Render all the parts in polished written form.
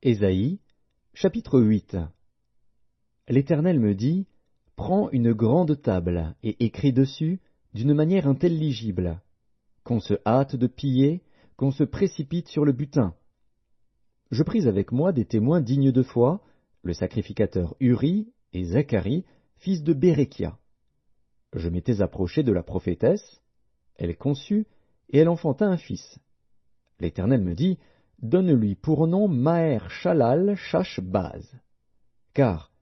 Ésaïe, chapitre 8. L'Éternel me dit, prends une grande table et écris dessus d'une manière intelligible, qu'on se hâte de piller, qu'on se précipite sur le butin. Je pris avec moi des témoins dignes de foi, le sacrificateur Uri et Zacharie, fils de Béréchia. Je m'étais approché de la prophétesse, elle conçut, et elle enfanta un fils. L'Éternel me dit, donne-lui pour nom Maher-Shalal-Shash-Baz. Car,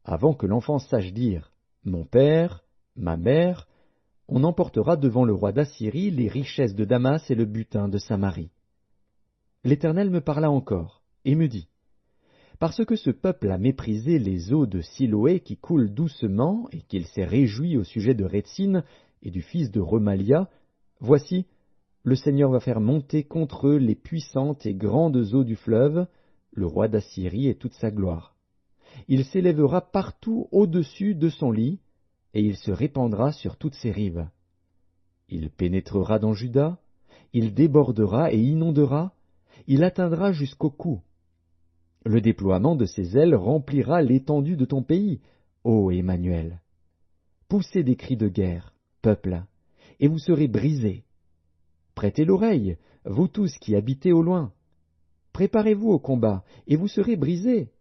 avant que l'enfant sache dire « mon père, ma mère », on emportera devant le roi d'Assyrie les richesses de Damas et le butin de Samarie. L'Éternel me parla encore, et me dit, parce que ce peuple a méprisé les eaux de Siloé qui coulent doucement, et qu'il s'est réjoui au sujet de Rétsine et du fils de Remalia, voici, le Seigneur va faire monter contre eux les puissantes et grandes eaux du fleuve, le roi d'Assyrie et toute sa gloire. Il s'élèvera partout au-dessus de son lit, et il se répandra sur toutes ses rives. Il pénétrera dans Juda, il débordera et inondera, il atteindra jusqu'au cou. Le déploiement de ses ailes remplira l'étendue de ton pays, ô Emmanuel. Poussez des cris de guerre, peuple, et vous serez brisés. Prêtez l'oreille, vous tous qui habitez au loin. Préparez-vous au combat, et vous serez brisés.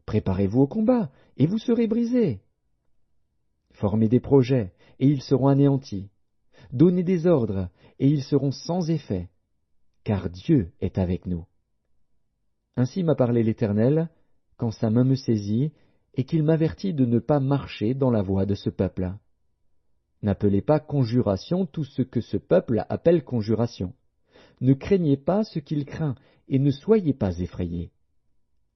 Préparez-vous au combat, et vous serez brisés. Formez des projets, et ils seront anéantis. Donnez des ordres, et ils seront sans effet, car Dieu est avec nous. Ainsi m'a parlé l'Éternel, quand sa main me saisit, et qu'il m'avertit de ne pas marcher dans la voie de ce peuple. N'appelez pas conjuration tout ce que ce peuple appelle conjuration. Ne craignez pas ce qu'il craint, et ne soyez pas effrayés.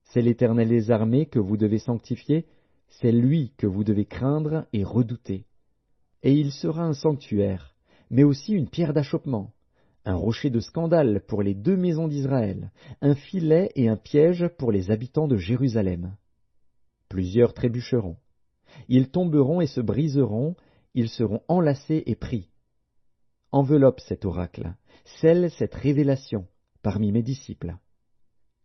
C'est l'Éternel des armées que vous devez sanctifier, c'est lui que vous devez craindre et redouter. Et il sera un sanctuaire, mais aussi une pierre d'achoppement, un rocher de scandale pour les deux maisons d'Israël, un filet et un piège pour les habitants de Jérusalem. Plusieurs trébucheront. Ils tomberont et se briseront, ils seront enlacés et pris. Enveloppe cet oracle, scelle cette révélation parmi mes disciples.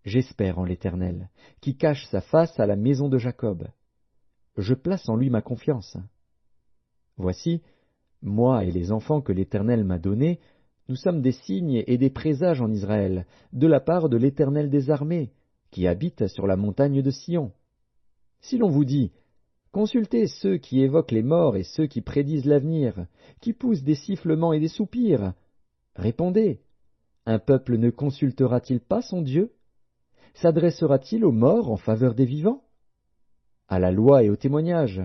J'espère en l'Éternel, qui cache sa face à la maison de Jacob. Je place en lui ma confiance. Voici, moi et les enfants que l'Éternel m'a donnés, nous sommes des signes et des présages en Israël, de la part de l'Éternel des armées, qui habite sur la montagne de Sion. Si l'on vous dit, consultez ceux qui évoquent les morts et ceux qui prédisent l'avenir, qui poussent des sifflements et des soupirs, répondez, un peuple ne consultera-t-il pas son Dieu? S'adressera-t-il aux morts en faveur des vivants? À la loi et au témoignage,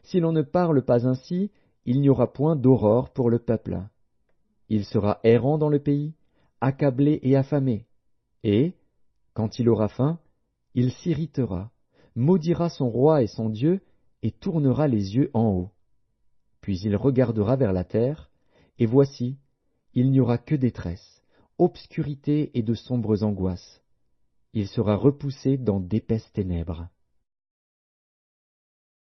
si l'on ne parle pas ainsi, il n'y aura point d'aurore pour le peuple. Il sera errant dans le pays, accablé et affamé, et, quand il aura faim, il s'irritera, maudira son roi et son Dieu, et tournera les yeux en haut. Puis il regardera vers la terre, et voici, il n'y aura que détresse, obscurité et de sombres angoisses. Il sera repoussé dans d'épaisses ténèbres.